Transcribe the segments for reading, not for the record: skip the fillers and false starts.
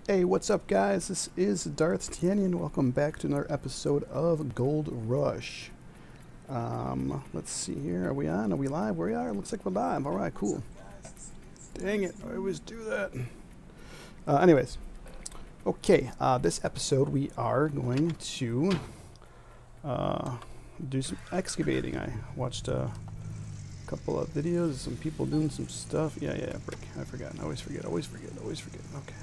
Hey, what's up, guys? This is Darth Tanyan. Welcome back to another episode of Gold Rush. Let's see here. Are we on? Are we live? We are. Looks like we're live. All right, cool. Dang it! I always do that. Anyways, okay. This episode we are going to do some excavating. I watched a couple of videos of some people doing some stuff. Yeah, brick. I forgot. I always forget. Okay.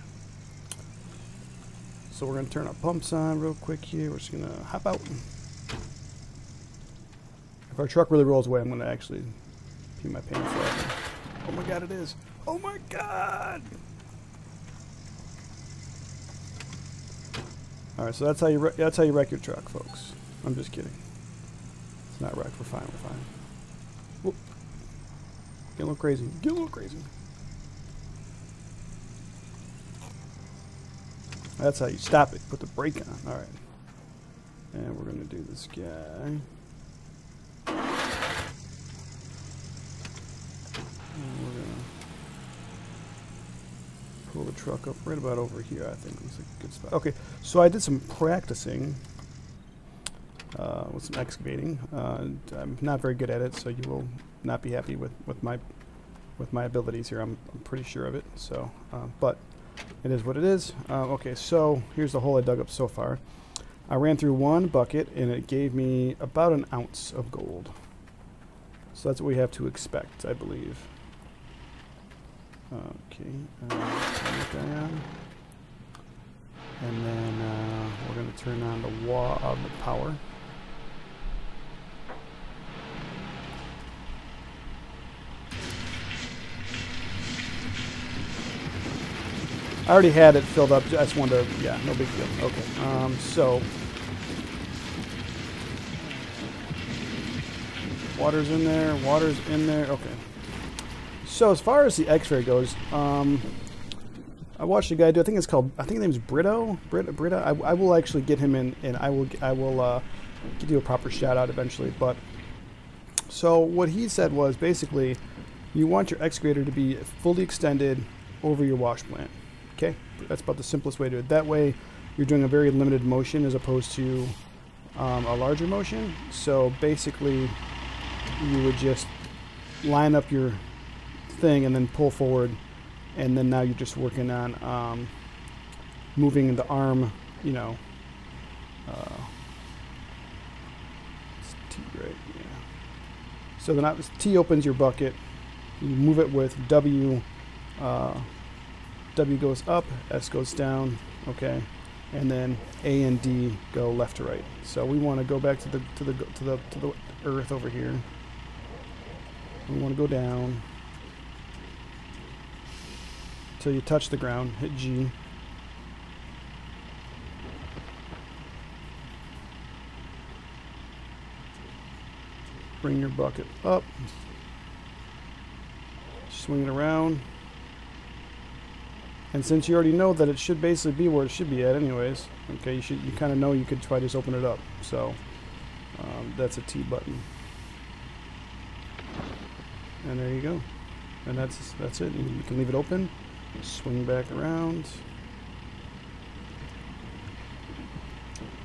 So we're going to turn our pumps on real quick here. We're just going to hop out. If our truck really rolls away, I'm going to actually pee my pants off. Oh my god, it is. Oh my god! Alright, so that's how you wreck your truck, folks. I'm just kidding. It's not wrecked. We're fine. Whoop. Get a little crazy. That's how you stop it. Put the brake on. Alright. And we're going to do this guy. And we're going to pull the truck up right about over here, I think. Looks like a good spot. Okay, so I did some practicing with some excavating. I'm not very good at it, so you will not be happy with my abilities here. I'm pretty sure of it. So, but it is what it is. Okay, so here's the hole I dug up so far. I ran through one bucket and it gave me about an ounce of gold. So that's what we have to expect, I believe. Okay, turn that guy on. And then we're going to turn on the power. I already had it filled up. I just wanted to, yeah, no big deal. Okay, so water's in there. Okay. So as far as the X-ray goes, I watched a guy do. I think his name's Britta. I will actually get him in, and I will give you a proper shout out eventually. But so what he said was basically, you want your excavator to be fully extended over your wash plant. Okay, that's about the simplest way to do it. That way, you're doing a very limited motion as opposed to a larger motion. So basically, you would just line up your thing and then pull forward, and then now you're just working on moving the arm. You know, it's T, right? Yeah. So then T opens your bucket. You move it with W. W goes up, S goes down, okay, and then A and D go left to right. So we want to go back to the earth over here. We want to go down till you touch the ground. Hit G. Bring your bucket up. Swing it around. And since you already know that it should basically be where it should be at anyways, okay, you kind of know you could try to just open it up. So that's a T button. And there you go. And that's it. You can leave it open, swing back around,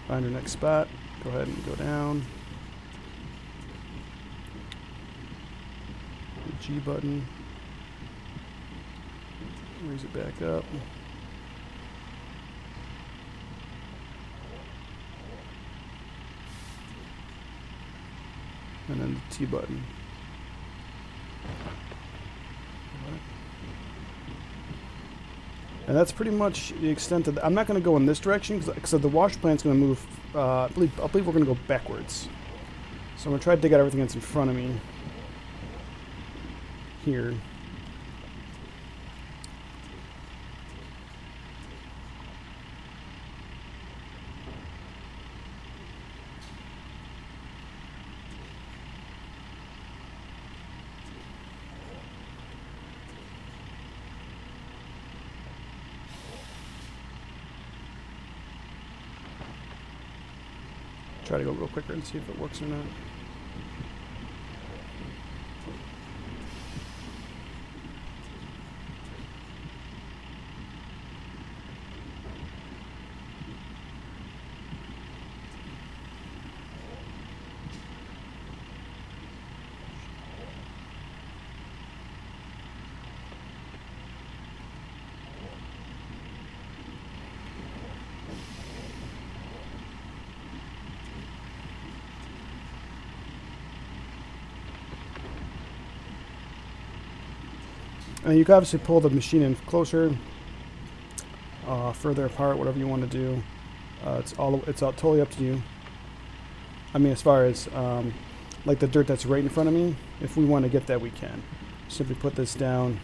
find your next spot, go ahead and go down. The G button. Raise it back up. And then the T button. And that's pretty much the extent of I'm not going to go in this direction because the wash plant's going to move. I believe we're going to go backwards. So I'm going to try to dig out everything that's in front of me here. Try to go a little quicker and see if it works or not. And you can obviously pull the machine in closer, further apart, whatever you want to do. It's all totally up to you. I mean, as far as like the dirt that's right in front of me, if we want to get that, we can. Simply put this down,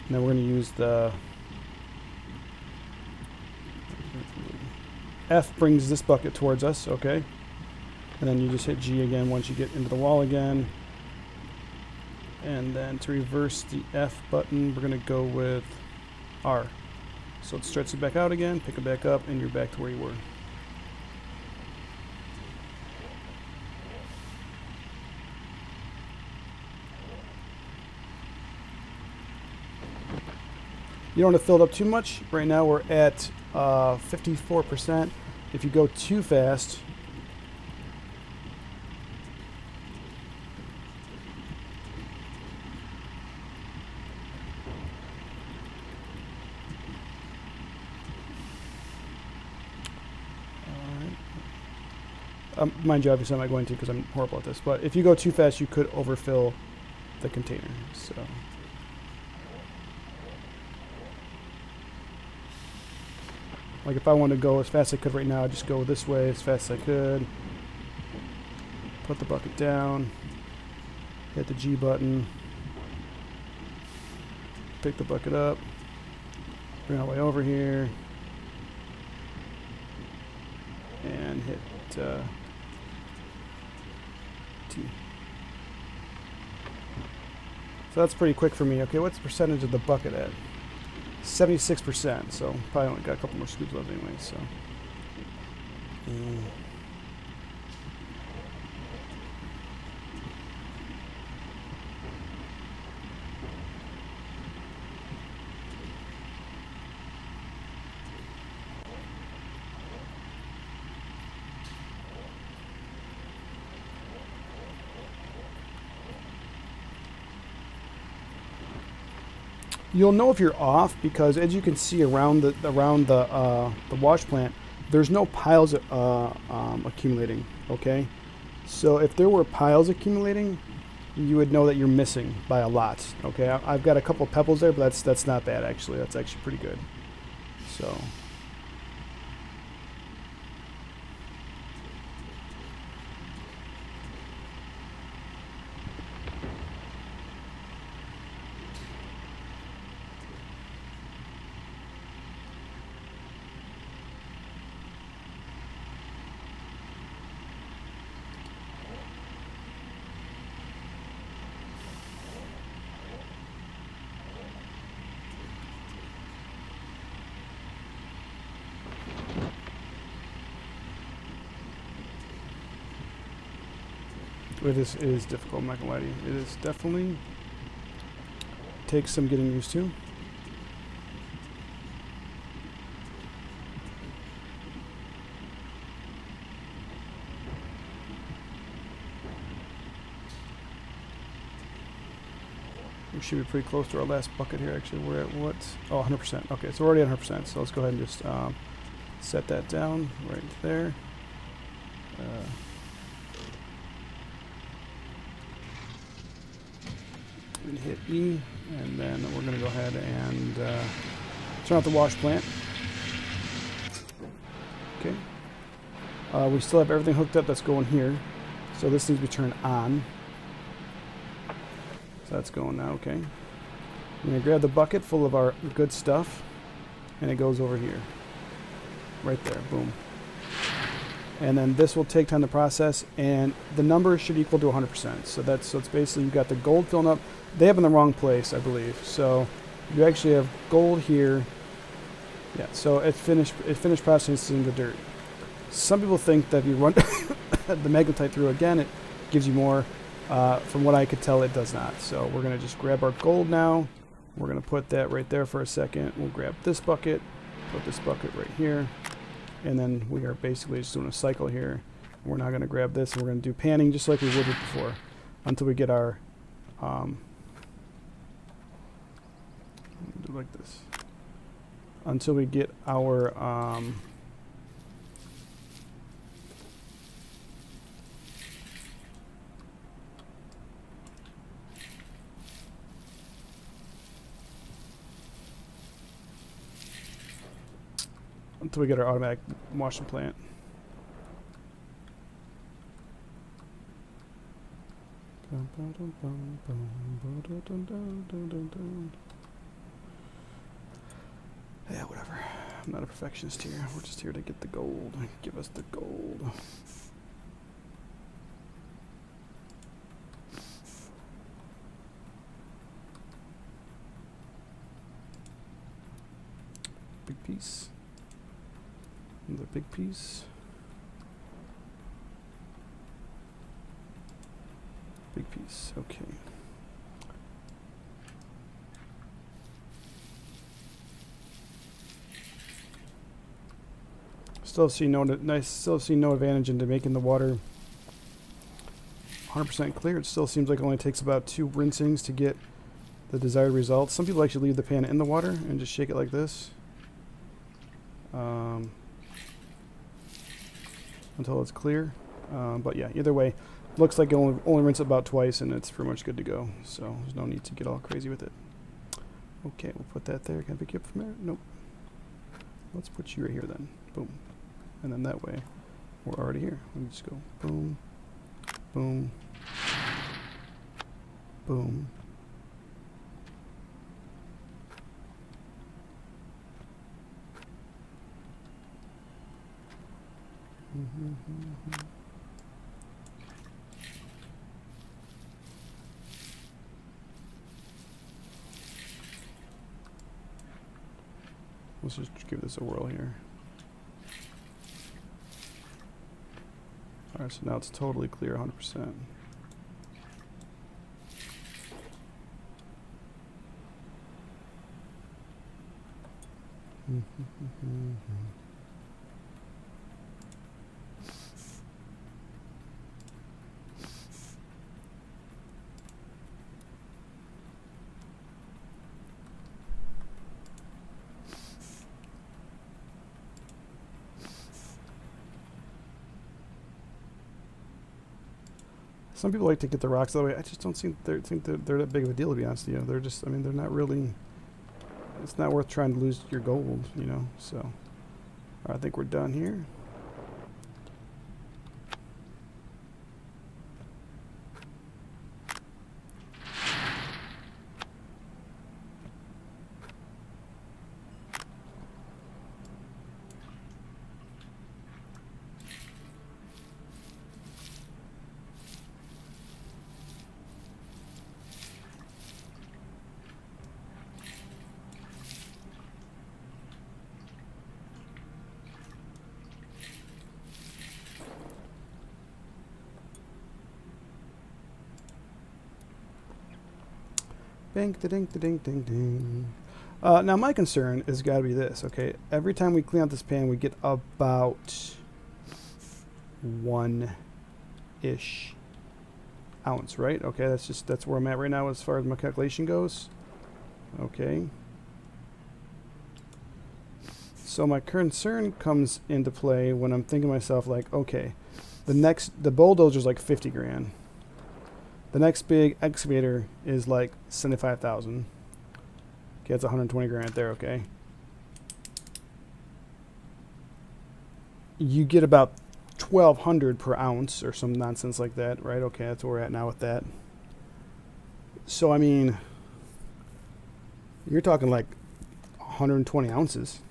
and then we're going to use the F brings this bucket towards us, okay? And then you just hit G again once you get into the wall again. And then to reverse the F button, we're going to go with R. So it stretches it back out again, pick it back up, and you're back to where you were. You don't want to fill it up too much. Right now we're at 54%. If you go too fast, mind you, obviously I'm not going to because I'm horrible at this, but if you go too fast, you could overfill the container. So, like if I want to go as fast as I could right now, I'd just go this way as fast as I could. Put the bucket down, hit the G button, pick the bucket up, bring it all the way over here, and hit T. So that's pretty quick for me. Okay, what's the percentage of the bucket at? 76%, so probably only got a couple more scoops left anyway, so. You'll know if you're off because, as you can see around the wash plant, there's no piles accumulating. Okay, so if there were piles accumulating, you would know that you're missing by a lot. Okay, I've got a couple of pebbles there, but that's not bad actually. That's actually pretty good. So. It is difficult, I'm not gonna lie to you. It is definitely takes some getting used to. We should be pretty close to our last bucket here actually. We're at what? Oh, 100%. Okay, so we're already at 100%. So let's go ahead and just set that down right there. And hit E, and then we're going to go ahead and turn off the wash plant. Okay. We still have everything hooked up that's going here, so this needs to be turned on. So that's going now, okay. I'm going to grab the bucket full of our good stuff, and it goes over here. Right there, boom. And then this will take time to process, and the number should equal to 100%. So it's basically you got the gold filling up. They have in the wrong place, I believe. So you actually have gold here. Yeah, so it finished processing the dirt. Some people think that if you run the magnetite through again, it gives you more. From what I could tell, it does not. So we're going to just grab our gold now. We're going to put that right there for a second. We'll grab this bucket, put this bucket right here. And then we are basically just doing a cycle here. We're now going to grab this and we're going to do panning just like we would before until we get our, do like this, until we get our, until we get our automatic washing plant. Yeah, whatever. I'm not a perfectionist here. We're just here to get the gold. Give us the gold. Big piece. Another big piece. Big piece. Okay. Still see no advantage into making the water 100% clear. It still seems like it only takes about 2 rinsings to get the desired results. Some people actually leave the pan in the water and just shake it like this until it's clear. But yeah, either way, looks like it only rinse it about twice and it's pretty much good to go. So there's no need to get all crazy with it. Okay, we'll put that there. Can I pick you up from there? Nope. Let's put you right here then. Boom. And then that way, we're already here. Let me just go boom, boom, boom. Let's just give this a whirl here. Alright, so now it's totally clear, 100%. Some people like to get the rocks that way. I just don't think they're that big of a deal, to be honest with you. They're just, I mean, they're not really, it's not worth trying to lose your gold, you know, so. I think we're done here. Ding, ding, ding, ding, ding. Now my concern has got to be this, okay? Every time we clean out this pan, we get about 1-ish ounce, right? Okay, that's where I'm at right now as far as my calculation goes. Okay. So my concern comes into play when I'm thinking to myself, like, okay, the bulldozer's like 50 grand. The next big excavator is like 75,000. Okay, that's 120 grand there, okay. You get about 1,200 per ounce or some nonsense like that, right? Okay, that's where we're at now with that. So, I mean, you're talking like 120 ounces.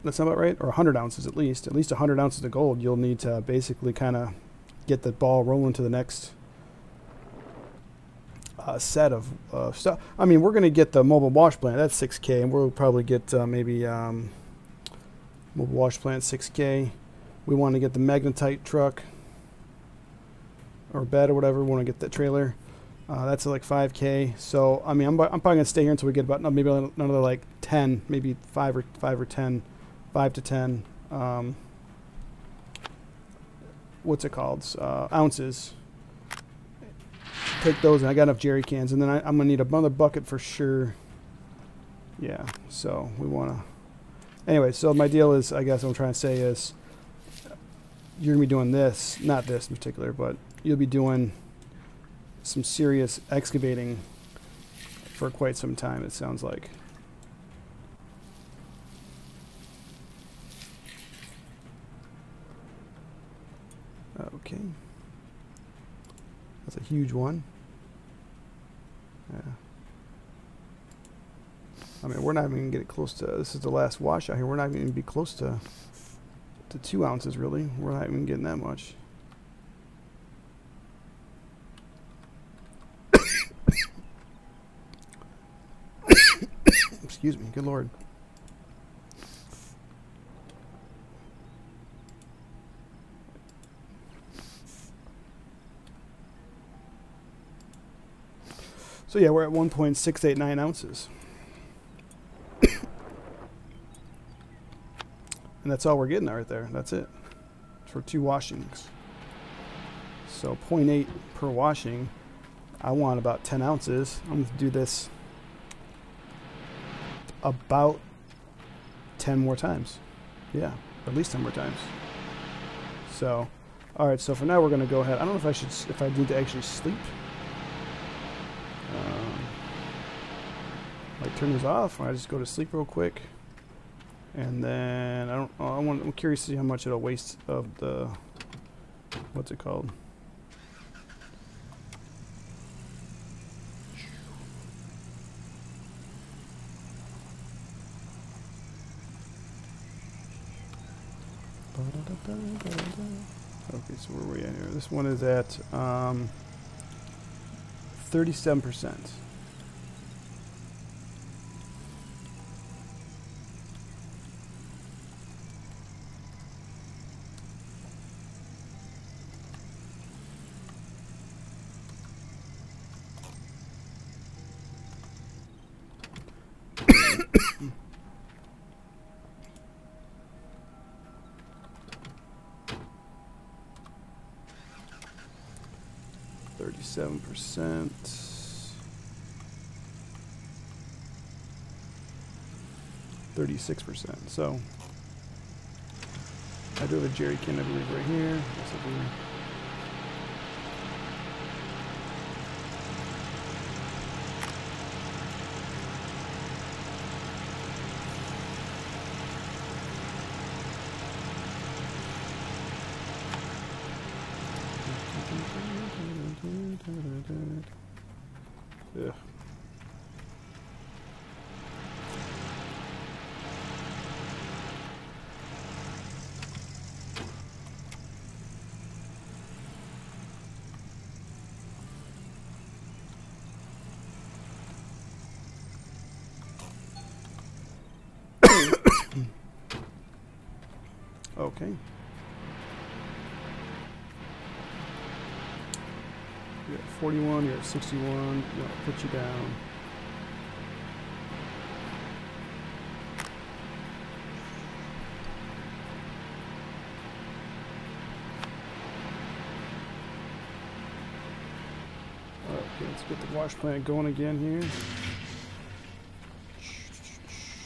That's not about right? Or 100 ounces at least. At least 100 ounces of gold you'll need to basically kind of get the ball rolling to the next set of stuff. I mean, we're going to get the mobile wash plant. That's 6K, and we'll probably get maybe mobile wash plant 6K. We want to get the magnetite truck or bed or whatever. We want to get that trailer. That's like 5K. So I mean, I'm probably going to stay here until we get about maybe another like 10, maybe 5 or 10, 5 to 10. What's it called? Ounces. Take those, and I got enough jerry cans, and then I'm gonna need another bucket for sure. Yeah, so we wanna. Anyway, so my deal is, I guess what I'm trying to say is, you're gonna be doing this, not this in particular, but you'll be doing some serious excavating for quite some time. It sounds like. That's a huge one. Yeah. I mean, we're not even going to get it close to, this is the last wash out here. We're not even going to be close to 2 ounces, really. We're not even getting that much. Excuse me, good Lord. So yeah, we're at 1.689 ounces. And that's all we're getting right there. That's it. For 2 washings. So 0.8 per washing. I want about 10 ounces. I'm going to do this about 10 more times. Yeah, at least 10 more times. So, alright, so for now we're going to go ahead. I don't know if I need to actually sleep. Like turn these off, or I just go to sleep real quick. And then I'm curious to see how much it'll waste of the, what's it called? Okay, so where are we at here? This one is at 37%. %. 36%. So I do have a jerry can, I believe, right here. Yes, I do. Yeah. Okay. You're at 41, you're at 61, I'll put you down. Okay, let's get the wash plant going again here.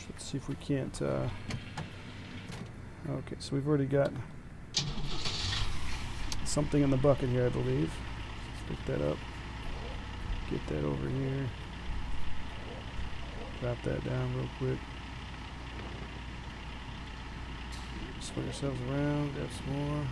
Let's see if we can't, okay, so we've already got something in the bucket here, I believe. Let's pick that up. Get that over here. Drop that down real quick. Swing ourselves around, grab some more.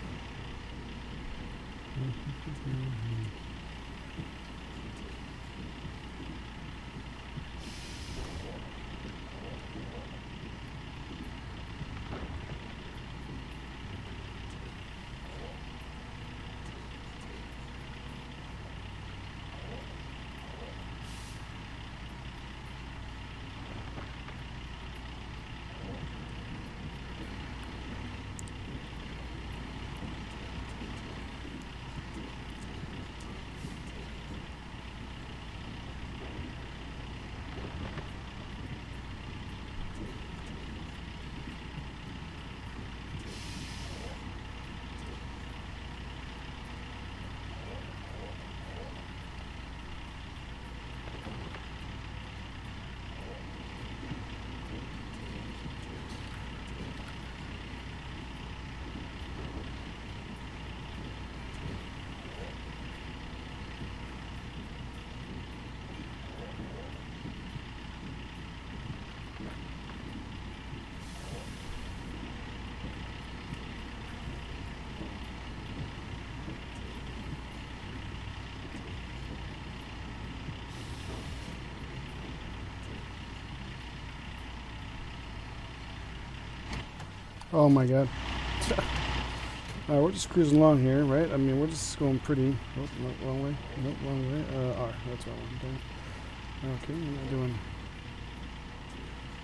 Oh my god. We're just cruising along here, right? I mean, we're just going pretty... Oh, no, wrong way. Nope, wrong way. R. That's wrong one. Okay, we're not doing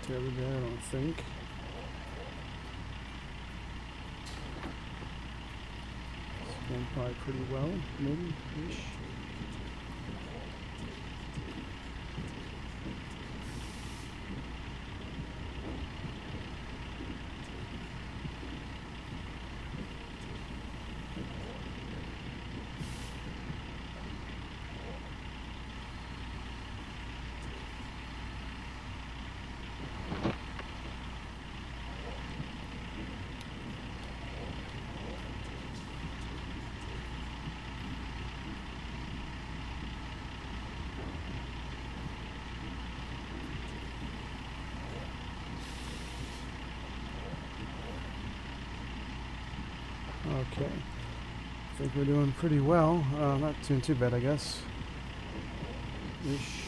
terribly bad, I don't think. It's going probably pretty well, maybe-ish. Okay, I think we're doing pretty well. Not doing too bad, I guess. Ish.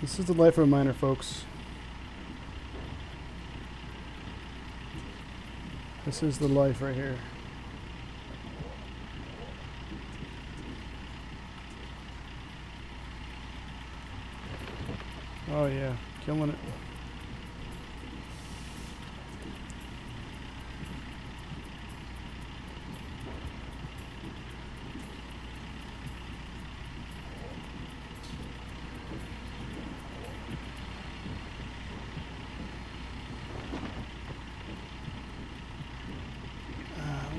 This is the life of a miner, folks. This is the life right here. Oh yeah, killing it.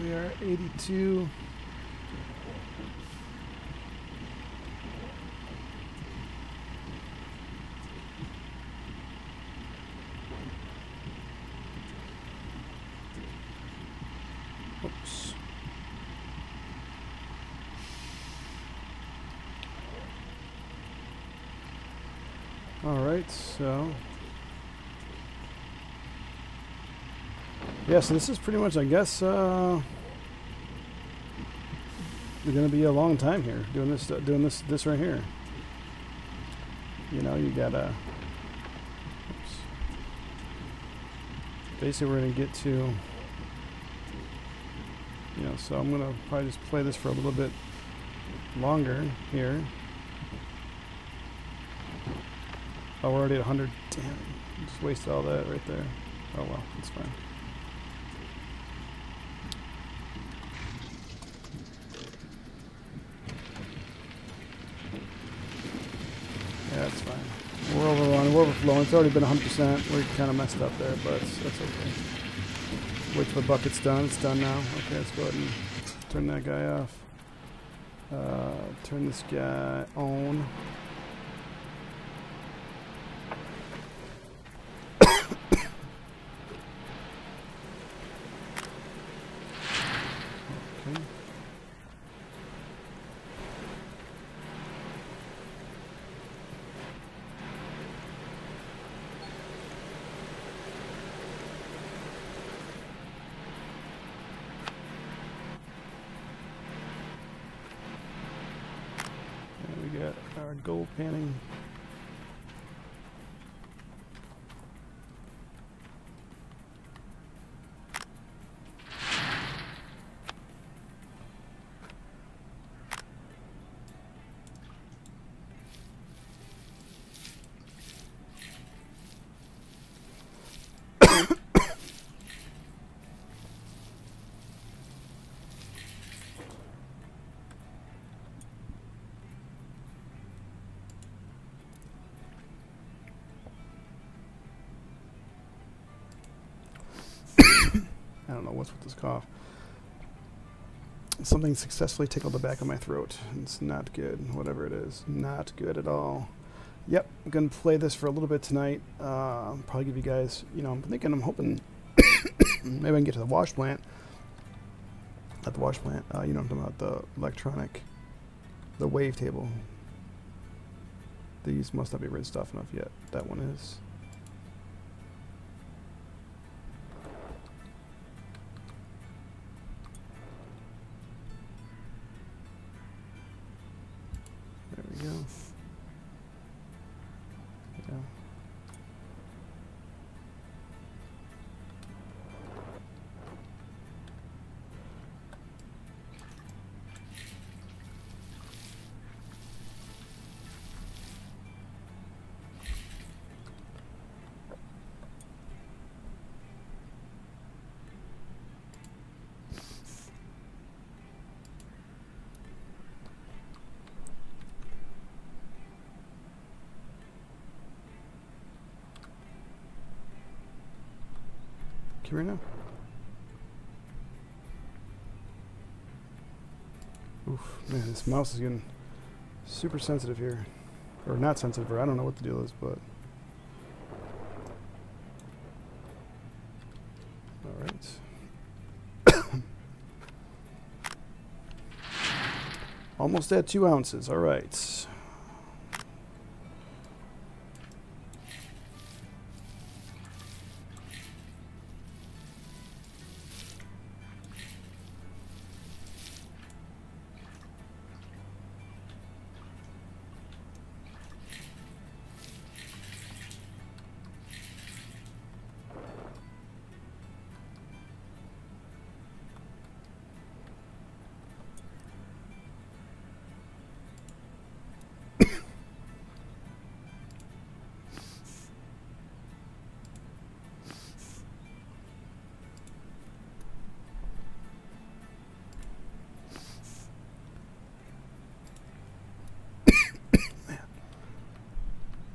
We are 82. Oops. All right, so yeah, so this is pretty much, I guess, we're gonna be a long time here doing this right here. You know, you gotta. Oops. Basically, we're gonna get to. You know, so I'm gonna probably just play this for a little bit longer here. Oh, we're already at 100. Damn, just wasted all that right there. Oh well, it's fine. Yeah, it's fine. We're overrunning, we're overflowing. It's already been 100%. We're kind of messed up there, but that's okay. Wait till the bucket's done. It's done now. Okay, let's go ahead and turn that guy off. Turn this guy on. Okay. We got our gold panning. I don't know what's with this cough. Something successfully tickled the back of my throat. It's not good, whatever it is. Not good at all. Yep, I'm going to play this for a little bit tonight. Probably give you guys, you know, I'm hoping maybe I can get to the wash plant. At the wash plant, you know what I'm talking about, the electronic, the wave table. These must not be rinsed off enough yet. That one is. There we go. Yeah. Come here now. Oof, man, this mouse is getting super sensitive here. Or not sensitive, or I don't know what the deal is, but... Alright. Almost at 2 ounces, alright.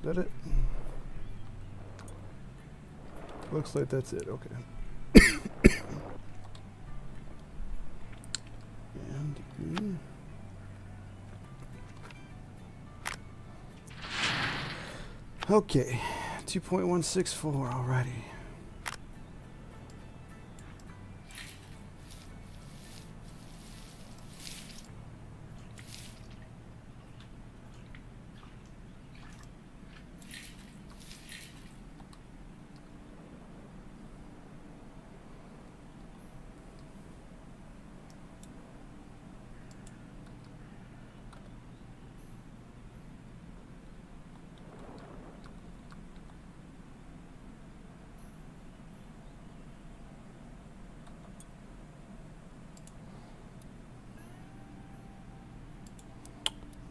Is that it? Looks like that's it, okay. And okay, 2.164, alrighty.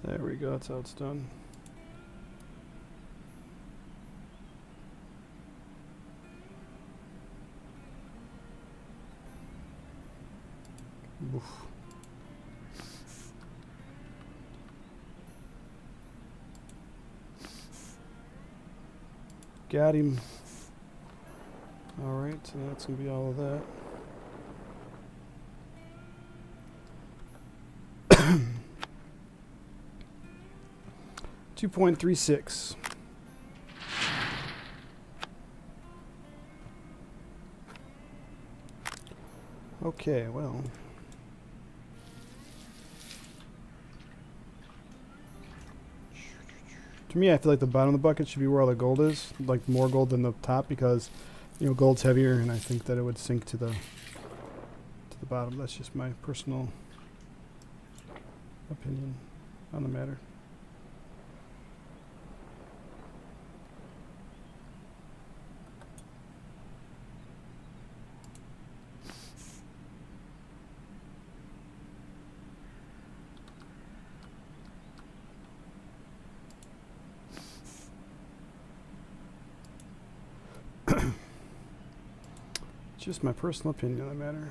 There we go, that's how it's done. Oof. Got him. Alright, so that's going to be all of that. 2.36. Okay, well. To me, I feel like the bottom of the bucket should be where all the gold is, like more gold than the top, because, you know, gold's heavier, and I think that it would sink to the bottom. That's just my personal opinion on the matter. Just my personal opinion on the matter.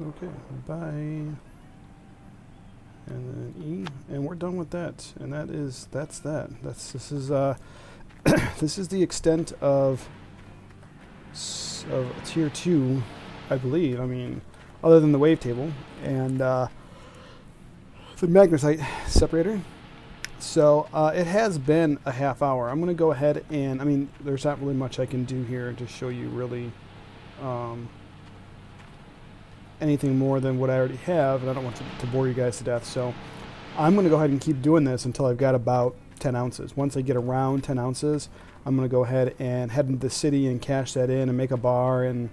Okay, bye. And then E, and we're done with that. And that's that. This is this is the extent of of tier 2, I believe. I mean, other than the wavetable and the magnetite separator. So it has been a half hour. I'm going to go ahead and, I mean, there's not really much I can do here to show you really anything more than what I already have, and I don't want to bore you guys to death. So I'm going to go ahead and keep doing this until I've got about 10 ounces. Once I get around 10 ounces, I'm going to go ahead and head into the city and cash that in and make a bar, and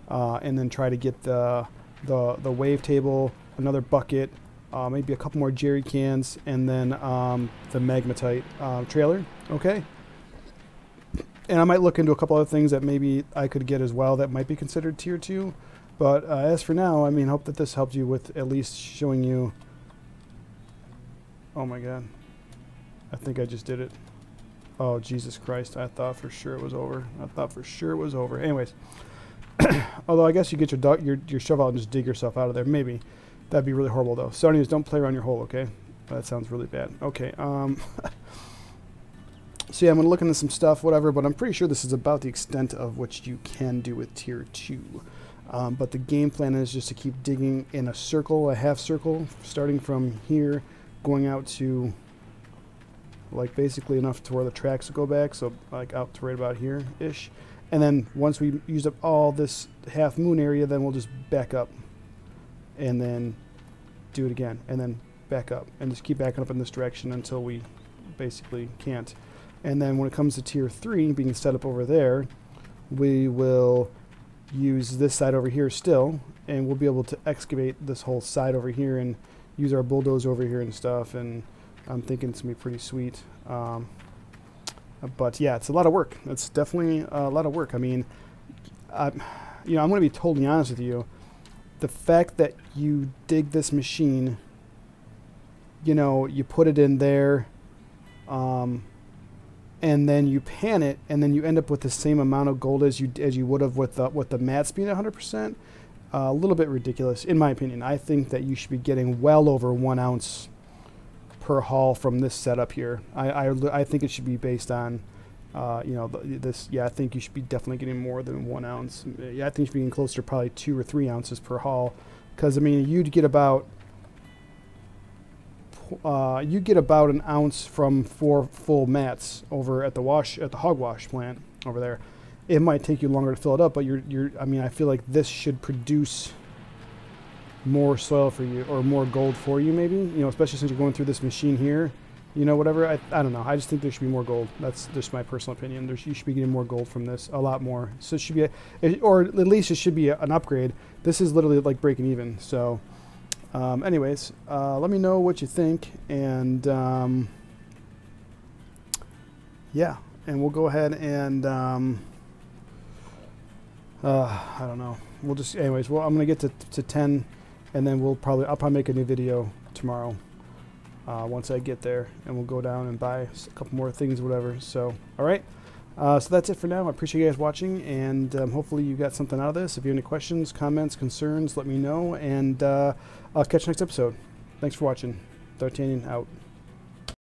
then try to get the wavetable, another bucket, maybe a couple more jerry cans, and then the magnetite trailer. Okay. And I might look into a couple other things that maybe I could get as well that might be considered tier 2. But as for now, I mean, hope that this helped you with at least showing you. Oh my God. I think I just did it. Oh, Jesus Christ. I thought for sure it was over. Anyways. Although I guess you get your shovel out and just dig yourself out of there. Maybe. That'd be really horrible, though. So anyways, don't play around your hole, okay? That sounds really bad. Okay. So yeah, I'm going to look into some stuff, whatever, but I'm pretty sure this is about the extent of what you can do with tier 2. But the game plan is just to keep digging in a circle, a half circle, starting from here, going out to like basically enough to where the tracks will go back, so like out to right about here-ish. And then once we use up all this half moon area, then we'll just back up and then do it again, and then back up, and just keep backing up in this direction until we basically can't. And then when it comes to tier 3 being set up over there, we will use this side over here still, and we'll be able to excavate this whole side over here and use our bulldozer over here and stuff, and I'm thinking it's going to be pretty sweet. But yeah, it's a lot of work. It's definitely a lot of work. I mean, you know, I'm going to be totally honest with you. The fact that you dig this machine, you know, you put it in there, and then you pan it, and then you end up with the same amount of gold as you would have with the mats being 100%. A little bit ridiculous, in my opinion. I think that you should be getting well over 1 ounce per haul from this setup here. I think it should be based on, you know, this. Yeah, I think you should be definitely getting more than 1 ounce. Yeah, I think you should be getting closer to probably 2 or 3 ounces per haul, because I mean, you'd get about an ounce from 4 full mats over at the hogwash plant over there. It might take you longer to fill it up, but I mean, I feel like this should produce more soil for you, or more gold for you, maybe, you know, especially since you're going through this machine here, you know, whatever. I don't know. I just think there should be more gold. That's just my personal opinion. You should be getting more gold from this, a lot more. So it should be, or at least it should be an upgrade. This is literally like breaking even. So anyways, let me know what you think, and yeah, and we'll go ahead and I don't know. We'll just, anyways, well, I'm gonna get to 10, and then I'll probably make a new video tomorrow once I get there, and we'll go down and buy a couple more things, whatever. So all right, so that's it for now. I appreciate you guys watching, and hopefully you got something out of this. If you have any questions, comments, concerns, let me know, and I'll catch you next episode. Thanks for watching. D'Artagnan out.